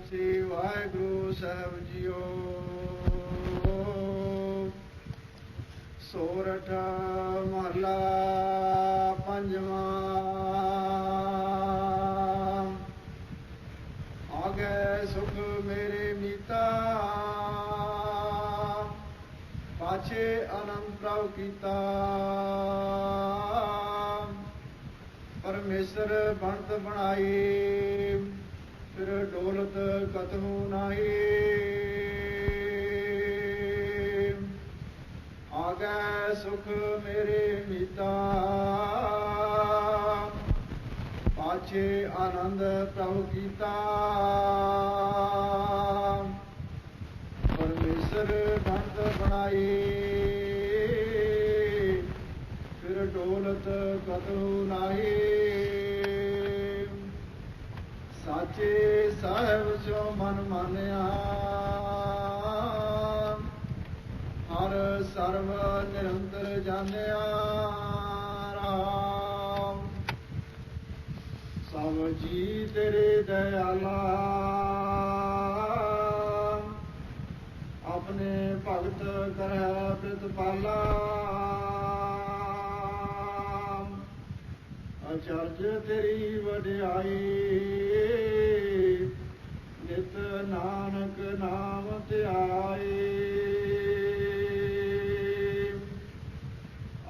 श्री वाहिगुरु साहब जीओ। सोरठ महला पंजवा। आगे सुख मेरे मीता, पाछे आनंद प्रभु कीता। परमेश्वर बनत बनाई, फिर डोलत कतहु नाई। आगे सुख मेरे मीता, पाछे आनंद प्रभु कीता। परमेश्वर बनत बनाई, फिर डोलत कतहु नाई। साचे साहिब सो मन मानिया, हर सर्व निरंतर जानिया। राम सब जी तेरे दयाला, अपने भगत करੈ प्रतिपाला। अचरज तेरी वड्याई, नित नानक नाम ध्याई।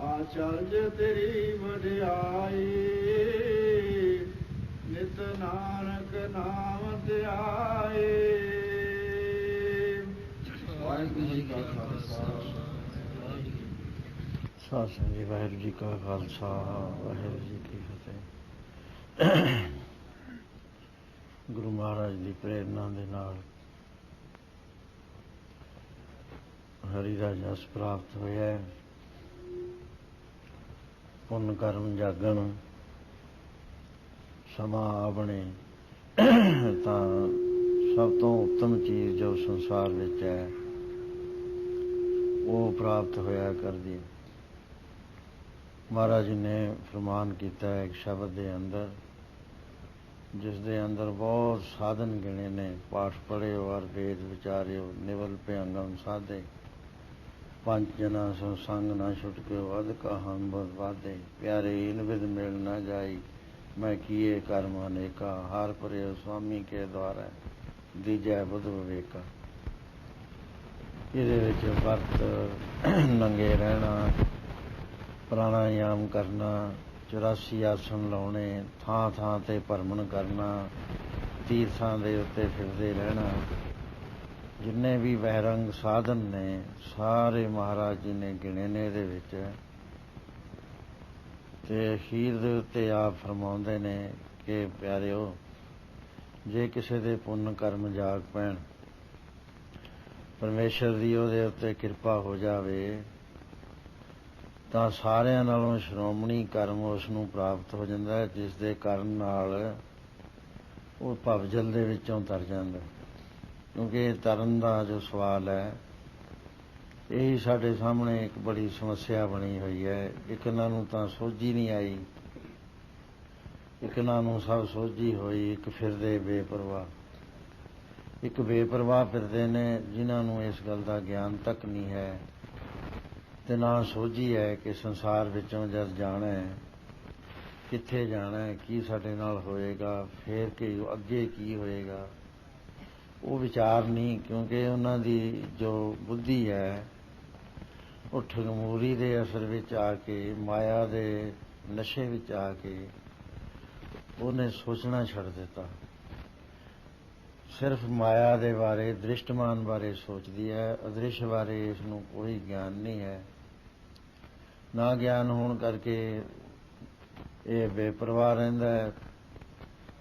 आचरज तेरी वड्याई, नित नानक नाम ध्याई। वाहिगुरु जी का खालसा, ਸਾਧ ਸੰਗਤ ਜੀ, ਵਾਹਿਗੁਰੂ ਜੀ ਕਾ ਖਾਲਸਾ, ਵਾਹਿਗੁਰੂ ਜੀ ਕੀ ਫਤਿਹ। ਗੁਰੂ ਮਹਾਰਾਜ ਦੀ ਪ੍ਰੇਰਨਾ ਦੇ ਨਾਲ ਹਰੀ ਦਾ ਜਸ ਪ੍ਰਾਪਤ ਹੋਇਆ। ਪੁੰਨ ਕਰਮ ਜਾਗਣ ਸਮਾਂ ਆਵਣੇ ਤਾਂ ਸਭ ਤੋਂ ਉੱਤਮ ਚੀਜ਼ ਜੋ ਸੰਸਾਰ ਵਿੱਚ ਹੈ ਉਹ ਪ੍ਰਾਪਤ ਹੋਇਆ ਕਰਦੀ ਹੈ। ਮਹਾਰਾਜ ਜੀ ਨੇ ਫਰਮਾਨ ਕੀਤਾ ਹੈ ਇੱਕ ਸ਼ਬਦ ਦੇ ਅੰਦਰ, ਜਿਸ ਦੇ ਅੰਦਰ ਬਹੁਤ ਸਾਧਨ ਗਿਣੇ ਨੇ। ਪਾਠ ਪੜ੍ਹਿਓ ਔਰ ਵੇਦ ਵਿਚਾਰਿਓ, ਨਿਵਲ ਭਿਅੰਗਮ ਸਾਧੇ, ਪੰਜ ਜਨਾ ਸੋ ਸੰਗ ਨਾ ਛੁਟਕਿਓ, ਅਧ ਕਹਾਨ ਬਹੁਤ ਵਾਧੇ। ਪਿਆਰੇ ਇਨ ਵਿਦ ਮਿਲ ਨਾ ਜਾਈ, ਮੈਂ ਕੀਏ ਕਰਮ ਅਨੇਕਾ। ਹਾਰ ਭਰਿਓ ਸੁਆਮੀ ਕੇ ਦੁਆਰਾ, ਦੀਜੈ ਬੁੱਧ ਵਿਵੇਕਾ। ਇਹਦੇ ਵਿੱਚ ਵਰਤ ਨੰਗੇ ਰਹਿਣਾ, ਪ੍ਰਾਣਾਯਾਮ ਕਰਨਾ, 84 ਆਸਣ ਲਾਉਣੇ, ਥਾਂ ਥਾਂ 'ਤੇ ਭਰਮਣ ਕਰਨਾ, ਤੀਰਥਾਂ ਦੇ ਉੱਤੇ ਫਿਰਦੇ ਰਹਿਣਾ। ਜਿੰਨੇ ਵੀ ਬਹਿਰੰਗ ਸਾਧਨ ਨੇ ਸਾਰੇ ਮਹਾਰਾਜ ਜੀ ਨੇ ਗਿਣੇ ਨੇ ਇਹਦੇ ਵਿੱਚ। ਤੇ ਅਖੀਰ ਦੇ ਉੱਤੇ ਆਪ ਫਰਮਾਉਂਦੇ ਨੇ ਕਿ ਪਿਆਰਿਓ, ਜੇ ਕਿਸੇ ਦੇ ਪੁੰਨ ਕਰਮ ਜਾਗ ਪੈਣ, ਪਰਮੇਸ਼ਰ ਦੀ ਉਹਦੇ ਉੱਤੇ ਕਿਰਪਾ ਹੋ ਜਾਵੇ, ਤਾਂ ਸਾਰਿਆਂ ਨਾਲੋਂ ਸ਼੍ਰੋਮਣੀ ਕਰਮ ਉਸ ਨੂੰ ਪ੍ਰਾਪਤ ਹੋ ਜਾਂਦਾ ਹੈ, ਜਿਸ ਦੇ ਕਰਨ ਨਾਲ ਉਹ ਭਵਜਲ ਦੇ ਵਿੱਚੋਂ ਤਰ ਜਾਂਦਾ। ਕਿਉਂਕਿ ਇਹ ਤਰਨ ਦਾ ਜੋ ਸਵਾਲ ਹੈ, ਇਹੀ ਸਾਡੇ ਸਾਹਮਣੇ ਇੱਕ ਬੜੀ ਸਮੱਸਿਆ ਬਣੀ ਹੋਈ ਹੈ। ਇੱਕ ਇਹਨਾਂ ਨੂੰ ਤਾਂ ਸੋਝੀ ਨਹੀਂ ਆਈ, ਇੱਕ ਇਹਨਾਂ ਨੂੰ ਸਭ ਸੋਝੀ ਹੋਈ। ਇੱਕ ਫਿਰਦੇ ਬੇਪਰਵਾਹ, ਇੱਕ ਬੇਪਰਵਾਹ ਫਿਰਦੇ ਨੇ ਜਿਨ੍ਹਾਂ ਨੂੰ ਇਸ ਗੱਲ ਦਾ ਗਿਆਨ ਤੱਕ ਨਹੀਂ ਹੈ ਤੇ ਨਾ ਸੋਝੀ ਹੈ ਕਿ ਸੰਸਾਰ ਵਿੱਚੋਂ ਜਦ ਜਾਣਾ ਹੈ, ਕਿੱਥੇ ਜਾਣਾ ਹੈ, ਕੀ ਸਾਡੇ ਨਾਲ ਹੋਏਗਾ, ਫੇਰ ਕਿ ਅੱਗੇ ਕੀ ਹੋਏਗਾ, ਉਹ ਵਿਚਾਰ ਨਹੀਂ। ਕਿਉਂਕਿ ਉਹਨਾਂ ਦੀ ਜੋ ਬੁੱਧੀ ਹੈ ਉਹ ਠਗਮੂਰੀ ਦੇ ਅਸਰ ਵਿੱਚ ਆ ਕੇ, ਮਾਇਆ ਦੇ ਨਸ਼ੇ ਵਿੱਚ ਆ ਕੇ ਉਹਨੇ ਸੋਚਣਾ ਛੱਡ ਦਿੱਤਾ। ਸਿਰਫ ਮਾਇਆ ਦੇ ਬਾਰੇ, ਦ੍ਰਿਸ਼ਟਮਾਨ ਬਾਰੇ ਸੋਚਦੀ ਹੈ, ਅਦ੍ਰਿਸ਼ ਬਾਰੇ ਇਸ ਨੂੰ ਕੋਈ ਗਿਆਨ ਨਹੀਂ ਹੈ। ਨਾ ਗਿਆਨ ਹੋਣ ਕਰਕੇ ਇਹ ਬੇਪਰਵਾਹ ਰਹਿੰਦਾ ਹੈ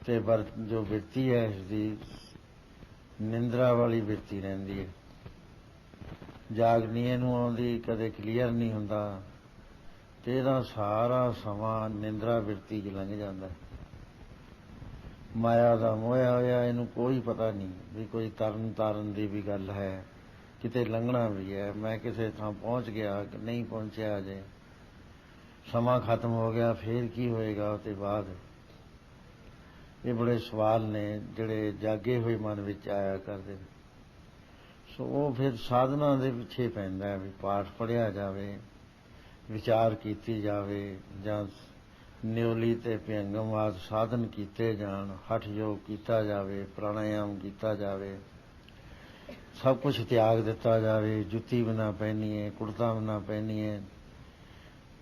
ਤੇ ਜੋ ਬਿਰਤੀ ਹੈ ਇਸਦੀ ਨਿੰਦਰਾ ਵਾਲੀ ਬਿਰਤੀ ਰਹਿੰਦੀ ਹੈ। ਜਾਗਨੀ ਇਹਨੂੰ ਆਉਂਦੀ, ਕਦੇ ਕਲੀਅਰ ਨਹੀਂ ਹੁੰਦਾ ਤੇ ਇਹਦਾ ਸਾਰਾ ਸਮਾਂ ਨਿੰਦਰਾ ਬਿਰਤੀ 'ਚ ਲੰਘ ਜਾਂਦਾ। ਮਾਇਆ ਦਾ ਮੋਹਿਆ ਹੋਇਆ, ਇਹਨੂੰ ਕੋਈ ਪਤਾ ਨਹੀਂ ਵੀ ਕੋਈ ਤਰਨ ਤਾਰਨ ਦੀ ਵੀ ਗੱਲ ਹੈ, ਕਿਤੇ ਲੰਘਣਾ ਵੀ ਹੈ। ਮੈਂ ਕਿਸੇ ਥਾਂ ਪਹੁੰਚ ਗਿਆ ਕਿ ਨਹੀਂ ਪਹੁੰਚਿਆ, ਅਜੇ ਸਮਾਂ ਖਤਮ ਹੋ ਗਿਆ, ਫੇਰ ਕੀ ਹੋਏਗਾ ਉਹਦੇ ਬਾਅਦ। ਇਹ ਬੜੇ ਸਵਾਲ ਨੇ ਜਿਹੜੇ ਜਾਗੇ ਹੋਏ ਮਨ ਵਿੱਚ ਆਇਆ ਕਰਦੇ ਨੇ। ਸੋ ਉਹ ਫਿਰ ਸਾਧਨਾ ਦੇ ਪਿੱਛੇ ਪੈਂਦਾ ਵੀ ਪਾਠ ਪੜ੍ਹਿਆ ਜਾਵੇ, ਵਿਚਾਰ ਕੀਤੀ ਜਾਵੇ, ਜਾਂ ਨਿਉਲੀ ਤੇ ਭਿਅੰਗਮ ਆਦਿ ਸਾਧਨ ਕੀਤੇ ਜਾਣ, ਹਠ ਯੋਗ ਕੀਤਾ ਜਾਵੇ, ਪ੍ਰਾਣਾਯਾਮ ਕੀਤਾ ਜਾਵੇ, ਸਭ ਕੁਝ ਤਿਆਗ ਦਿੱਤਾ ਜਾਵੇ, ਜੁੱਤੀ ਬਿਨਾ ਪਹਿਨੀਏ, ਕੁੜਤਾ ਬਿਨਾ ਪਹਿਨੀਏ,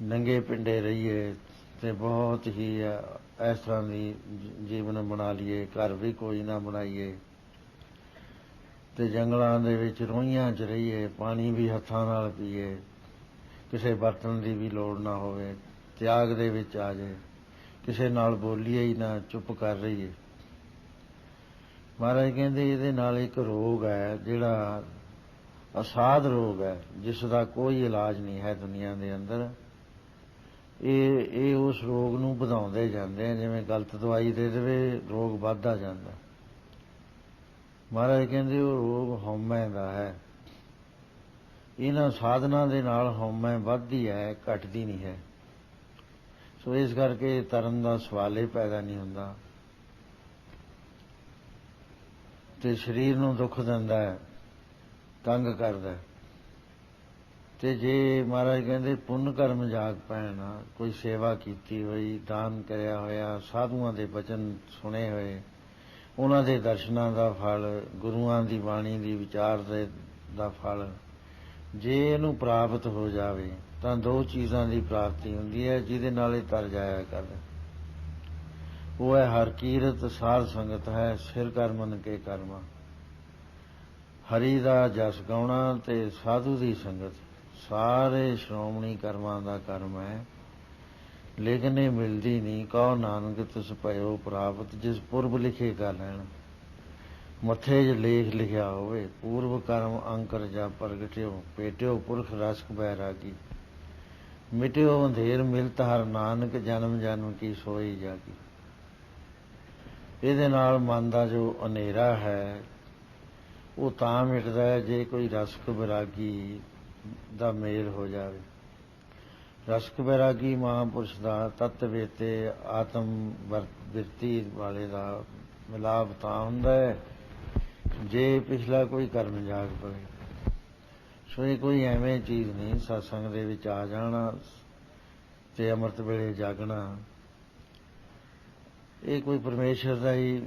ਨੰਗੇ ਪਿੰਡੇ ਰਹੀਏ ਤੇ ਬਹੁਤ ਹੀ ਇਸ ਤਰ੍ਹਾਂ ਦੀ ਜੀਵਨ ਬਣਾ ਲਈਏ, ਘਰ ਵੀ ਕੋਈ ਨਾ ਬਣਾਈਏ ਤੇ ਜੰਗਲਾਂ ਦੇ ਵਿੱਚ ਰੋਈਆਂ 'ਚ ਰਹੀਏ, ਪਾਣੀ ਵੀ ਹੱਥਾਂ ਨਾਲ ਪੀਏ, ਕਿਸੇ ਬਰਤਨ ਦੀ ਵੀ ਲੋੜ ਨਾ ਹੋਵੇ, ਤਿਆਗ ਦੇ ਵਿੱਚ ਆ ਜਾਏ, ਕਿਸੇ ਨਾਲ ਬੋਲੀਏ ਹੀ ਨਾ, ਚੁੱਪ ਕਰ ਰਹੀਏ। ਮਹਾਰਾਜ ਕਹਿੰਦੇ ਇਹਦੇ ਨਾਲ ਇੱਕ ਰੋਗ ਹੈ ਜਿਹੜਾ ਅਸਾਧ ਰੋਗ ਹੈ, ਜਿਸ ਦਾ ਕੋਈ ਇਲਾਜ ਨਹੀਂ ਹੈ ਦੁਨੀਆ ਦੇ ਅੰਦਰ। ਇਹ ਉਸ ਰੋਗ ਨੂੰ ਵਧਾਉਂਦੇ ਜਾਂਦੇ ਆ, ਜਿਵੇਂ ਗਲਤ ਦਵਾਈ ਦੇ ਦੇਵੇ ਰੋਗ ਵੱਧਦਾ ਜਾਂਦਾ। ਮਹਾਰਾਜ ਕਹਿੰਦੇ ਉਹ ਰੋਗ ਹਉਮੈ ਦਾ ਹੈ। ਇਹਨਾਂ ਸਾਧਨਾ ਦੇ ਨਾਲ ਹਉਮੈ ਵੱਧਦੀ ਹੈ, ਘਟਦੀ ਨਹੀਂ ਹੈ। ਸੋ ਇਸ ਕਰਕੇ ਤਰਨ ਦਾ ਸਵਾਲ ਹੀ ਪੈਦਾ ਨਹੀਂ ਹੁੰਦਾ ਤੇ ਸਰੀਰ ਨੂੰ ਦੁੱਖ ਦਿੰਦਾ ਹੈ, ਤੰਗ ਕਰਦਾ ਹੈ। ਤੇ ਜੇ ਮਹਾਰਾਜ ਕਹਿੰਦੇ ਪੁੰਨ ਕਰਮ ਜਾਗ ਪੈਣ, ਕੋਈ ਸੇਵਾ ਕੀਤੀ ਹੋਈ, ਦਾਨ ਕਰਿਆ ਹੋਇਆ, ਸਾਧੂਆਂ ਦੇ ਬਚਨ ਸੁਣੇ ਹੋਏ, ਉਹਨਾਂ ਦੇ ਦਰਸ਼ਨਾਂ ਦਾ ਫਲ, ਗੁਰੂਆਂ ਦੀ ਬਾਣੀ ਦੀ ਵਿਚਾਰ ਦਾ ਫਲ ਜੇ ਇਹਨੂੰ ਪ੍ਰਾਪਤ ਹੋ ਜਾਵੇ ਤਾਂ ਦੋ ਚੀਜ਼ਾਂ ਦੀ ਪ੍ਰਾਪਤੀ ਹੁੰਦੀ ਹੈ ਜਿਹਦੇ ਨਾਲ ਇਹ ਤਰ ਜਾਇਆ ਕਰਦਾ। ਉਹ ਹੈ ਹਰ ਕੀਰਤ, ਸਾਧ ਸੰਗਤ ਹੈ, ਸਿਰ ਕਰ ਮਨ ਕੇ ਕਰਮਾ। ਹਰੀ ਦਾ ਜਸ ਗਾਉਣਾ ਤੇ ਸਾਧੂ ਦੀ ਸੰਗਤ ਸਾਰੇ ਸ਼੍ਰੋਮਣੀ ਕਰਮਾਂ ਦਾ ਕਰਮ ਹੈ, ਲੇਕਿਨ ਇਹ ਮਿਲਦੀ ਨਹੀਂ। ਕਹੋ ਨਾਨਕ ਤਿਸ ਭਇਓ ਪ੍ਰਾਪਤ, ਜਿਸ ਪੁਰਬ ਲਿਖੇ ਕਾ ਲੈਣ। ਮੱਥੇ 'ਚ ਲੇਖ ਲਿਖਿਆ ਹੋਵੇ, ਪੂਰਵ ਕਰਮ ਅੰਕਰ ਜਾ ਪ੍ਰਗਟਿਓ, ਭੇਟਿਓ ਪੁਰਖ ਰਸਕ ਬੈਰਾਗੀ। ਮਿਟਿਓ ਅੰਧੇਰ ਮਿਲਤ ਹਰ ਨਾਨਕ, ਜਨਮ ਜਨਮ ਕੀ ਸੋਈ ਜਾਗੀ। ਇਹਦੇ ਨਾਲ ਮਨ ਦਾ ਜੋ ਹਨੇਰਾ ਹੈ ਉਹ ਤਾਂ ਮਿਟਦਾ ਹੈ ਜੇ ਕੋਈ ਰਸਕ ਬੈਰਾਗੀ ਦਾ ਮੇਲ ਹੋ ਜਾਵੇ। ਰਸਕ ਬੈਰਾਗੀ ਮਹਾਂਪੁਰਸ਼ ਦਾ ਤੱਤ ਵੇਤੇ ਆਤਮ ਬਿਰਤੀ ਵਾਲੇ ਦਾ ਮਿਲਾਪ ਤਾਂ ਹੁੰਦਾ ਹੈ ਜੇ ਪਿਛਲਾ ਕੋਈ ਕਰਮ ਜਾਗ ਪਵੇ। ਸੋ ਇਹ ਕੋਈ ਐਵੇਂ ਚੀਜ਼ ਨਹੀਂ ਸਤਸੰਗ ਦੇ ਵਿੱਚ ਆ ਜਾਣਾ ਤੇ ਅੰਮ੍ਰਿਤ ਵੇਲੇ ਜਾਗਣਾ। ਇਹ ਕੋਈ ਪਰਮੇਸ਼ਰ ਦਾ ਹੀ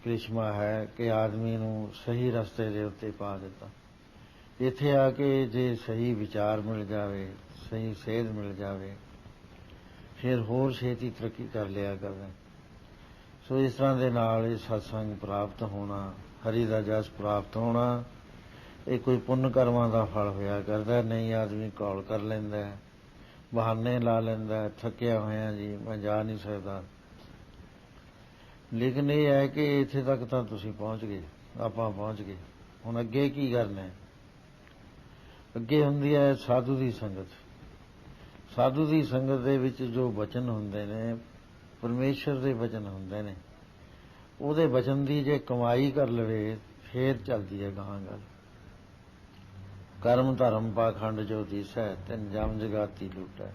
ਕ੍ਰਿਸ਼ਮਾ ਹੈ ਕਿ ਆਦਮੀ ਨੂੰ ਸਹੀ ਰਸਤੇ ਦੇ ਉੱਤੇ ਪਾ ਦਿੱਤਾ। ਇੱਥੇ ਆ ਕੇ ਜੇ ਸਹੀ ਵਿਚਾਰ ਮਿਲ ਜਾਵੇ, ਸਹੀ ਸੇਧ ਮਿਲ ਜਾਵੇ, ਫਿਰ ਹੋਰ ਛੇਤੀ ਤਰੱਕੀ ਕਰ ਲਿਆ ਕਰਦਾ। ਸੋ ਇਸ ਤਰ੍ਹਾਂ ਦੇ ਨਾਲ ਇਹ ਸਤਸੰਗ ਪ੍ਰਾਪਤ ਹੋਣਾ, ਹਰੀ ਦਾ ਜਸ ਪ੍ਰਾਪਤ ਹੋਣਾ, ਇਹ ਕੋਈ ਪੁੰਨ ਕਰਮਾਂ ਦਾ ਫਲ ਹੋਇਆ ਕਰਦਾ। ਨਹੀਂ ਆਦਮੀ ਕੌਲ ਕਰ ਲੈਂਦਾ, ਬਹਾਨੇ ਲਾ ਲੈਂਦਾ, ਥੱਕਿਆ ਹੋਇਆ ਜੀ ਮੈਂ ਜਾ ਨਹੀਂ ਸਕਦਾ। ਲੇਕਿਨ ਇਹ ਹੈ ਕਿ ਇੱਥੇ ਤੱਕ ਤਾਂ ਤੁਸੀਂ ਪਹੁੰਚ ਗਏ, ਆਪਾਂ ਪਹੁੰਚ ਗਏ, ਹੁਣ ਅੱਗੇ ਕੀ ਕਰਨਾ ਹੈ? ਅੱਗੇ ਹੁੰਦੀ ਹੈ ਸਾਧੂ ਦੀ ਸੰਗਤ। ਸਾਧੂ ਦੀ ਸੰਗਤ ਦੇ ਵਿੱਚ ਜੋ ਬਚਨ ਹੁੰਦੇ ਨੇ, ਪਰਮੇਸ਼ਰ ਦੇ ਬਚਨ ਹੁੰਦੇ ਨੇ, ਉਹਦੇ ਬਚਨ ਦੀ ਜੇ ਕਮਾਈ ਕਰ ਲਵੇ ਫੇਰ ਚੱਲਦੀ ਹੈ ਗਾਹਾਂ ਗੱਲ। ਕਰਮ ਧਰਮ ਪਾਖੰਡ ਜੋ ਦੀਸੈ, ਤਿਨ ਜਮ ਜਗਾਤੀ ਲੂਟੈ।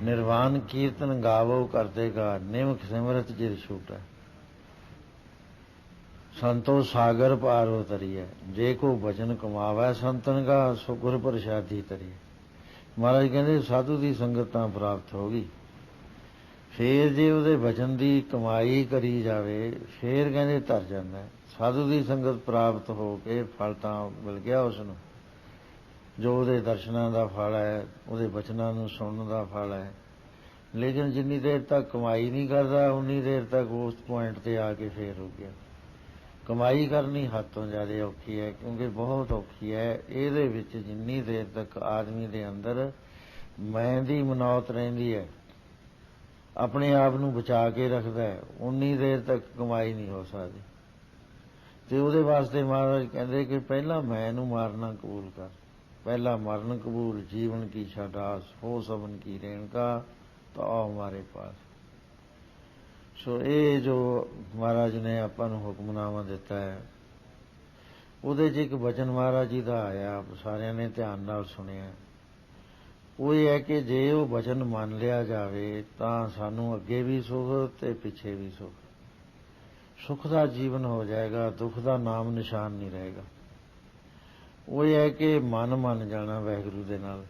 ਨਿਰਵਾਨ ਕੀਰਤਨ ਗਾਵੋ ਕਰਦੇ ਗਾ, ਨਿਮਖ ਸਿਮਰਤ ਜਿਰ ਛੂਟੈ। ਸੰਤੋ ਸਾਗਰ ਪਾਰ ਉਤਰੀਐ, ਜੇ ਕੋ ਬਚਨ ਕਮਾਵੈ ਸੰਤਨ ਕਾ, ਸੋ ਗੁਰ ਪ੍ਰਸਾਦੀ ਤਰੀਐ। ਮਹਾਰਾਜ ਕਹਿੰਦੇ ਸਾਧੂ ਦੀ ਸੰਗਤ ਤਾਂ ਪ੍ਰਾਪਤ ਹੋ ਗਈ, ਫੇਰ ਜੇ ਉਹਦੇ ਬਚਨ ਦੀ ਕਮਾਈ ਕਰੀ ਜਾਵੇ ਫੇਰ ਕਹਿੰਦੇ ਤਰ ਜਾਂਦਾ। ਸਾਧੂ ਦੀ ਸੰਗਤ ਪ੍ਰਾਪਤ ਹੋ ਕੇ ਫਲ ਤਾਂ ਮਿਲ ਗਿਆ ਉਸ ਨੂੰ, ਜੋ ਉਹਦੇ ਦਰਸ਼ਨਾਂ ਦਾ ਫਲ ਹੈ, ਉਹਦੇ ਬਚਨਾਂ ਨੂੰ ਸੁਣਨ ਦਾ ਫਲ ਹੈ। ਲੇਕਿਨ ਜਿੰਨੀ ਦੇਰ ਤੱਕ ਕਮਾਈ ਨਹੀਂ ਕਰਦਾ ਉਨੀ ਦੇਰ ਤੱਕ ਉਸ ਪੁਆਇੰਟ ਤੇ ਆ ਕੇ ਫੇਰ ਹੋ ਗਿਆ। ਕਮਾਈ ਕਰਨੀ ਹੱਦ ਤੋਂ ਜ਼ਿਆਦਾ ਔਖੀ ਹੈ, ਕਿਉਂਕਿ ਬਹੁਤ ਔਖੀ ਹੈ। ਇਹਦੇ ਵਿੱਚ ਜਿੰਨੀ ਦੇਰ ਤੱਕ ਆਦਮੀ ਦੇ ਅੰਦਰ ਮੈਂ ਦੀ ਮਨੌਤ ਰਹਿੰਦੀ ਹੈ, ਆਪਣੇ ਆਪ ਨੂੰ ਬਚਾ ਕੇ ਰੱਖਦਾ ਹੈ, ਉਨੀ ਦੇਰ ਤੱਕ ਕਮਾਈ ਨਹੀਂ ਹੋ ਸਕਦੀ। ਤੇ ਉਹਦੇ ਵਾਸਤੇ ਮਹਾਰਾਜ ਕਹਿੰਦੇ ਕਿ ਪਹਿਲਾਂ ਮੈਂ ਨੂੰ ਮਾਰਨਾ ਕਬੂਲ ਕਰ, ਪਹਿਲਾ ਮਰਨ ਕਬੂਲ, ਜੀਵਨ ਕੀ ਛਾਡਾਸ, ਹੋ ਸਭਨ ਕੀ ਰੇਣਕਾ, ਤਾਂ ਆਓ ਹਮਾਰੇ ਪਾਸ। ਸੋ ਇਹ ਜੋ ਮਹਾਰਾਜ ਨੇ ਆਪਾਂ ਨੂੰ ਹੁਕਮਨਾਮਾ ਦਿੱਤਾ ਹੈ, ਉਹਦੇ 'ਚ ਇੱਕ ਬਚਨ ਮਹਾਰਾਜ ਜੀ ਦਾ ਆਇਆ, ਸਾਰਿਆਂ ਨੇ ਧਿਆਨ ਨਾਲ ਸੁਣਿਆ। ਉਹ ਇਹ ਹੈ ਕਿ ਜੇ ਉਹ ਬਚਨ ਮੰਨ ਲਿਆ ਜਾਵੇ ਤਾਂ ਸਾਨੂੰ ਅੱਗੇ ਵੀ ਸੁੱਖ ਤੇ ਪਿੱਛੇ ਵੀ ਸੁੱਖ। ਸੁਖ ਦਾ ਜੀਵਨ ਹੋ ਜਾਏਗਾ, ਦੁੱਖ ਦਾ ਨਾਮ ਨਿਸ਼ਾਨ ਨਹੀਂ ਰਹੇਗਾ। ਉਹ ਇਹ ਹੈ ਕਿ ਮਨ ਮੰਨ ਜਾਣਾ ਵਾਹਿਗੁਰੂ ਦੇ ਨਾਲ।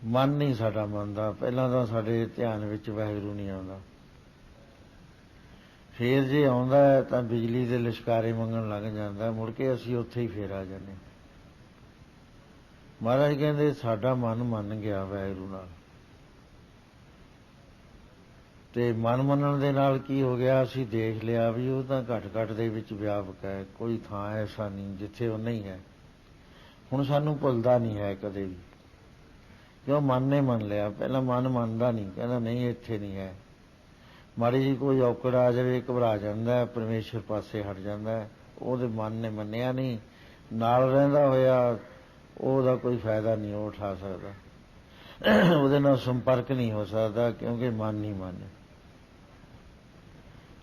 ਮਨ ਨਹੀਂ ਸਾਡਾ ਮੰਨਦਾ, ਪਹਿਲਾਂ ਤਾਂ ਸਾਡੇ ਧਿਆਨ ਵਿੱਚ ਵਾਹਿਗੁਰੂ ਨਹੀਂ ਆਉਂਦਾ। ਫੇਰ ਜੇ ਆਉਂਦਾ ਹੈ ਤਾਂ ਬਿਜਲੀ ਦੇ ਲਿਸ਼ਕਾਰੇ ਮੰਗਣ ਲੱਗ ਜਾਂਦਾ, ਮੁੜ ਕੇ ਅਸੀਂ ਉੱਥੇ ਹੀ ਫੇਰ ਆ ਜਾਂਦੇ। ਮਹਾਰਾਜ ਕਹਿੰਦੇ ਸਾਡਾ ਮਨ ਮੰਨ ਗਿਆ ਵਾਹਿਗੁਰੂ ਨਾਲ, ਤੇ ਮਨ ਮੰਨਣ ਦੇ ਨਾਲ ਕੀ ਹੋ ਗਿਆ, ਅਸੀਂ ਦੇਖ ਲਿਆ ਵੀ ਉਹ ਤਾਂ ਘਟ ਘਟ ਦੇ ਵਿੱਚ ਵਿਆਪਕ ਹੈ, ਕੋਈ ਥਾਂ ਐਸਾ ਨਹੀਂ ਜਿੱਥੇ ਉਹ ਨਹੀਂ ਹੈ। ਹੁਣ ਸਾਨੂੰ ਭੁੱਲਦਾ ਨਹੀਂ ਹੈ ਕਦੇ ਵੀ, ਕਿਉਂ ਮਨ ਨੇ ਮੰਨ ਲਿਆ। ਪਹਿਲਾਂ ਮਨ ਮੰਨਦਾ ਨਹੀਂ, ਕਹਿੰਦਾ ਨਹੀਂ ਇੱਥੇ ਨਹੀਂ ਹੈ। ਮਾੜੀ ਜੀ ਕੋਈ ਔਕੜ ਆ ਜਾਵੇ ਘਬਰਾ ਜਾਂਦਾ, ਪਰਮੇਸ਼ਰ ਪਾਸੇ ਹਟ ਜਾਂਦਾ। ਉਹਦੇ ਮਨ ਨੇ ਮੰਨਿਆ ਨਹੀਂ, ਨਾਲ ਰਹਿੰਦਾ ਹੋਇਆ ਉਹਦਾ ਕੋਈ ਫਾਇਦਾ ਨਹੀਂ ਉਹ ਉਠਾ ਸਕਦਾ, ਉਹਦੇ ਨਾਲ ਸੰਪਰਕ ਨਹੀਂ ਹੋ ਸਕਦਾ, ਕਿਉਂਕਿ ਮਨ ਨਹੀਂ ਮੰਨਿਆ।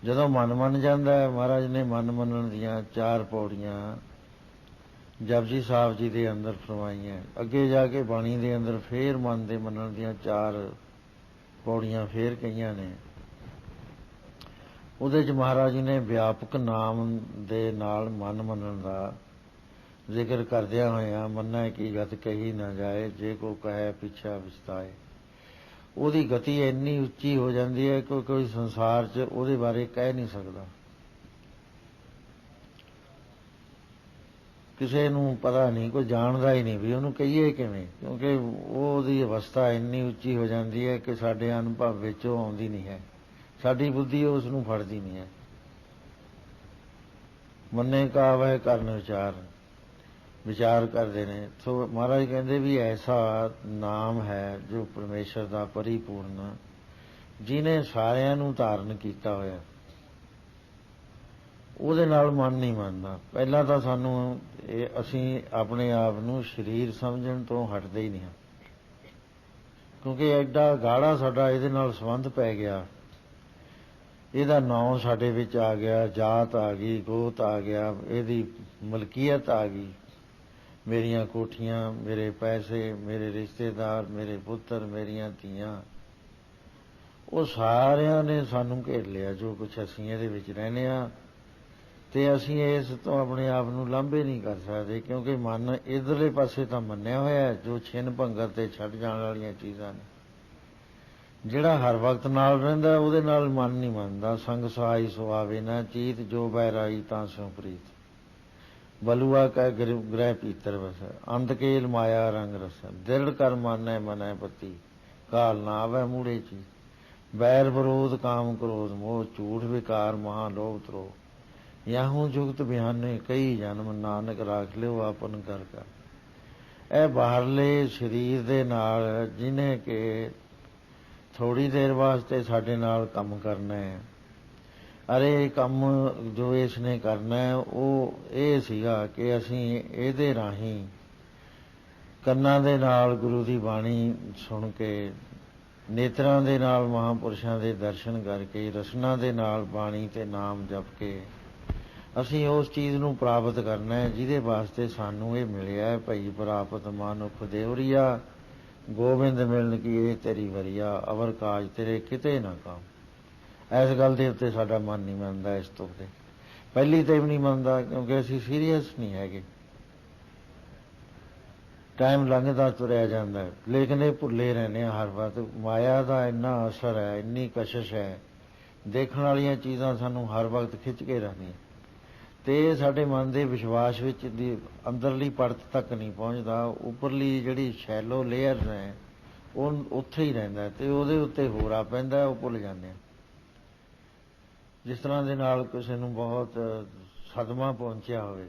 ਜਦੋਂ ਮਨ ਮੰਨ ਜਾਂਦਾ ਹੈ, ਮਹਾਰਾਜ ਨੇ ਮਨ ਮੰਨਣ ਦੀਆਂ 4 ਪੌੜੀਆਂ ਜਪਜੀ ਸਾਹਿਬ ਜੀ ਦੇ ਅੰਦਰ ਫਰਮਾਈਆਂ। ਅੱਗੇ ਜਾ ਕੇ ਬਾਣੀ ਦੇ ਅੰਦਰ ਫੇਰ ਮਨ ਦੇ ਮੰਨਣ ਦੀਆਂ 4 ਪੌੜੀਆਂ ਫੇਰ ਕਹੀਆਂ ਨੇ। ਉਹਦੇ 'ਚ ਮਹਾਰਾਜ ਜੀ ਨੇ ਵਿਆਪਕ ਨਾਮ ਦੇ ਨਾਲ ਮਨ ਮੰਨਣ ਦਾ ਜ਼ਿਕਰ ਕਰਦਿਆਂ ਹੋਇਆਂ ਮੰਨੈ ਕੀ ਗਤ ਕਹੀ ਨਾ ਜਾਏ, ਜੇ ਕੋ ਕਹੈ ਪਿਛਾ ਵਿਸਤਾਏ। ਉਹਦੀ ਗਤੀ ਇੰਨੀ ਉੱਚੀ ਹੋ ਜਾਂਦੀ ਹੈ ਕਿ ਕੋਈ ਸੰਸਾਰ 'ਚ ਉਹਦੇ ਬਾਰੇ ਕਹਿ ਨਹੀਂ ਸਕਦਾ। ਕਿਸੇ ਨੂੰ ਪਤਾ ਨਹੀਂ, ਕੋਈ ਜਾਣਦਾ ਹੀ ਨਹੀਂ ਵੀ ਉਹਨੂੰ ਕਹੀਏ ਕਿਵੇਂ, ਕਿਉਂਕਿ ਉਹਦੀ ਅਵਸਥਾ ਇੰਨੀ ਉੱਚੀ ਹੋ ਜਾਂਦੀ ਹੈ ਕਿ ਸਾਡੇ ਅਨੁਭਵ ਵਿੱਚ ਉਹ ਆਉਂਦੀ ਨਹੀਂ ਹੈ, ਸਾਡੀ ਬੁੱਧੀ ਉਸ ਨੂੰ ਫੜਦੀ ਨਹੀਂ ਹੈ। ਮੰਨੇ ਕਾਵਹਿ ਕਰਨ ਵਿਚਾਰ ਕਰਦੇ ਨੇ। ਸੋ ਮਹਾਰਾਜ ਕਹਿੰਦੇ ਵੀ ਐਸਾ ਨਾਮ ਹੈ ਜੋ ਪਰਮੇਸ਼ਰ ਦਾ ਪਰਿਪੂਰਨ, ਜਿਹਨੇ ਸਾਰਿਆਂ ਨੂੰ ਧਾਰਨ ਕੀਤਾ ਹੋਇਆ, ਉਹਦੇ ਨਾਲ ਮਨ ਨਹੀਂ ਮੰਨਦਾ। ਪਹਿਲਾਂ ਤਾਂ ਸਾਨੂੰ ਅਸੀਂ ਆਪਣੇ ਆਪ ਨੂੰ ਸਰੀਰ ਸਮਝਣ ਤੋਂ ਹਟਦੇ ਹੀ ਨਹੀਂ ਹਾਂ, ਕਿਉਂਕਿ ਐਡਾ ਗਾੜਾ ਸਾਡਾ ਇਹਦੇ ਨਾਲ ਸੰਬੰਧ ਪੈ ਗਿਆ। ਇਹਦਾ ਨਾਂ ਸਾਡੇ ਵਿੱਚ ਆ ਗਿਆ, ਜਾਤ ਆ ਗਈ, ਗੋਤ ਆ ਗਿਆ, ਇਹਦੀ ਮਲਕੀਅਤ ਆ ਗਈ। ਮੇਰੀਆਂ ਕੋਠੀਆਂ, ਮੇਰੇ ਪੈਸੇ, ਮੇਰੇ ਰਿਸ਼ਤੇਦਾਰ, ਮੇਰੇ ਪੁੱਤਰ, ਮੇਰੀਆਂ ਧੀਆਂ, ਉਹ ਸਾਰਿਆਂ ਨੇ ਸਾਨੂੰ ਘੇਰ ਲਿਆ। ਜੋ ਕੁਛ ਅਸੀਂ ਇਹਦੇ ਵਿੱਚ ਰਹਿੰਦੇ ਹਾਂ, ਤੇ ਅਸੀਂ ਇਸ ਤੋਂ ਆਪਣੇ ਆਪ ਨੂੰ ਲਾਂਭੇ ਨਹੀਂ ਕਰ ਸਕਦੇ, ਕਿਉਂਕਿ ਮਨ ਇੱਧਰਲੇ ਪਾਸੇ ਤਾਂ ਮੰਨਿਆ ਹੋਇਆ ਜੋ ਛਿਨ ਭੰਗਰ ਤੇ ਛੱਡ ਜਾਣ ਵਾਲੀਆਂ ਚੀਜ਼ਾਂ ਨੇ। ਜਿਹੜਾ ਹਰ ਵਕਤ ਨਾਲ ਰਹਿੰਦਾ ਉਹਦੇ ਨਾਲ ਮਨ ਨਹੀਂ ਮੰਨਦਾ। ਸੰਗ ਸਹਾਈ ਸੁਆਵੇ ਨਾ ਚੀਤ, ਜੋ ਬਹਿਰਾਈ ਤਾਂ ਸਿਉ ਪ੍ਰੀਤ। ਬਲੂਆ ਕੈ ਗ੍ਰਹਿ ਪੀਤਰ ਵਸੈ, ਅੰਧਕੇਲ ਮਾਇਆ ਰੰਗ ਰਸੈ। ਦਿਲ ਕਰ ਮਾਨੈ ਮਨੈ ਪਤੀ, ਕਾਲ ਨਾ ਆਵੈ ਮੂੜੇ ਚੀ। ਬੈਰ ਵਿਰੋਧ ਕਾਮ ਕ੍ਰੋਧ ਮੋਹ, ਝੂਠ ਵਿਕਾਰ ਮਹਾ ਲੋਭ ਤਰੋ। ਯਾਹੂ ਜੁਗਤ ਬਿਆਨੇ ਕਈ ਜਨਮ, ਨਾਨਕ ਰਾਖ ਲਿਓ ਆਪਨ ਕਰ ਕਰ। ਇਹ ਬਾਹਰਲੇ ਸਰੀਰ ਦੇ ਨਾਲ ਜਿਹਨੇ ਕਿ ਥੋੜ੍ਹੀ ਦੇਰ ਵਾਸਤੇ ਸਾਡੇ ਨਾਲ ਕੰਮ ਕਰਨਾ ਹੈ, ਅਰੇ ਕੰਮ ਜੋ ਇਸ ਨੇ ਕਰਨਾ ਹੈ ਉਹ ਇਹ ਸੀਗਾ ਕਿ ਅਸੀਂ ਇਹਦੇ ਰਾਹੀਂ ਕੰਨਾਂ ਦੇ ਨਾਲ ਗੁਰੂ ਦੀ ਬਾਣੀ ਸੁਣ ਕੇ, ਨੇਤਰਾਂ ਦੇ ਨਾਲ ਮਹਾਂਪੁਰਸ਼ਾਂ ਦੇ ਦਰਸ਼ਨ ਕਰਕੇ, ਰਸਨਾ ਦੇ ਨਾਲ ਬਾਣੀ ਤੇ ਨਾਮ ਜਪ ਕੇ ਅਸੀਂ ਉਸ ਚੀਜ਼ ਨੂੰ ਪ੍ਰਾਪਤ ਕਰਨਾ ਹੈ ਜਿਹਦੇ ਵਾਸਤੇ ਸਾਨੂੰ ਇਹ ਮਿਲਿਆ। ਭਈ ਪ੍ਰਾਪਤ ਮਾਨੁਖ ਦੇਵਰੀਆ, ਗੋਬਿੰਦ ਮਿਲਣ ਕੀ ਇਹ ਤੇਰੀ ਵਰੀਆ। ਅਵਰ ਕਾਜ ਤੇਰੇ ਕਿਤੇ ਨਾ ਕਾਮ। ਇਸ ਗੱਲ ਦੇ ਉੱਤੇ ਸਾਡਾ ਮਨ ਨਹੀਂ ਮੰਨਦਾ। ਇਸ ਤੋਂ ਤੇ ਪਹਿਲੀ ਤੇ ਵੀ ਨਹੀਂ ਮੰਨਦਾ, ਕਿਉਂਕਿ ਅਸੀਂ ਸੀਰੀਅਸ ਨਹੀਂ ਹੈਗੇ। ਟਾਈਮ ਲੰਘਦਾ ਤੁਰਿਆ ਜਾਂਦਾ, ਲੇਕਿਨ ਇਹ ਭੁੱਲੇ ਰਹਿੰਦੇ ਹਾਂ ਹਰ ਵਕਤ। ਮਾਇਆ ਦਾ ਇੰਨਾ ਅਸਰ ਹੈ, ਇੰਨੀ ਕਸ਼ਿਸ਼ ਹੈ, ਦੇਖਣ ਵਾਲੀਆਂ ਚੀਜ਼ਾਂ ਸਾਨੂੰ ਹਰ ਵਕਤ ਖਿੱਚ ਕੇ ਰੱਖਦੀਆਂ, ਤੇ ਸਾਡੇ ਮਨ ਦੇ ਵਿਸ਼ਵਾਸ ਵਿੱਚ ਦੀ ਅੰਦਰਲੀ ਪਰਤ ਤੱਕ ਨਹੀਂ ਪਹੁੰਚਦਾ। ਉੱਪਰਲੀ ਜਿਹੜੀ ਸ਼ੈਲੋ ਲੇਅਰ ਹੈ ਉਹ ਉੱਥੇ ਹੀ ਰਹਿੰਦਾ, ਤੇ ਉਹਦੇ ਉੱਤੇ ਹੋਰਾ ਪੈਂਦਾ, ਉਹ ਭੁੱਲ ਜਾਂਦੇ ਆ। ਜਿਸ ਤਰ੍ਹਾਂ ਦੇ ਨਾਲ ਕਿਸੇ ਨੂੰ ਬਹੁਤ ਸਦਮਾ ਪਹੁੰਚਿਆ ਹੋਵੇ,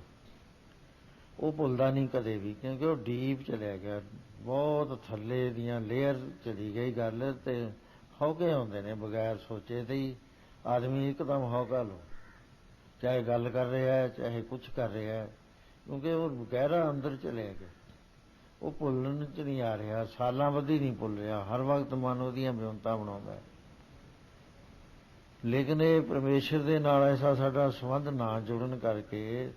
ਉਹ ਭੁੱਲਦਾ ਨਹੀਂ ਕਦੇ ਵੀ, ਕਿਉਂਕਿ ਉਹ ਡੀਪ ਚਲਿਆ ਗਿਆ, ਬਹੁਤ ਥੱਲੇ ਦੀਆਂ ਲੇਅਰ ਚਲੀ ਗਈ ਗੱਲ, ਤੇ ਹੌਕੇ ਆਉਂਦੇ ਨੇ ਬਗੈਰ ਸੋਚੇ ਤੇ ਹੀ। ਆਦਮੀ ਇੱਕਦਮ ਹੌਕਾ ਲਓ, ਚਾਹੇ ਗੱਲ ਕਰ ਰਿਹਾ ਹੈ, ਚਾਹੇ ਕੁਛ ਕਰ ਰਿਹਾ ਹੈ, ਕਿਉਂਕਿ ਉਹ ਗਹਿਰਾ ਅੰਦਰ ਚਲਿਆ ਗਿਆ। ਉਹ ਭੁੱਲਣ 'ਚ ਨਹੀਂ ਆ ਰਿਹਾ, ਸਾਲਾਂ ਬੱਧੀ ਨਹੀਂ ਭੁੱਲ ਰਿਹਾ, ਹਰ ਵਕਤ ਮਨ ਉਹਦੀਆਂ ਵਿਉਂਤਾਂ ਬਣਾਉਂਦਾ ਹੈ। ਲੇਕਿਨ ਇਹ ਪਰਮੇਸ਼ਰ ਦੇ ਨਾਲ ਐਸਾ ਸਾਡਾ ਸੰਬੰਧ ਨਾ ਜੁੜਨ ਕਰਕੇ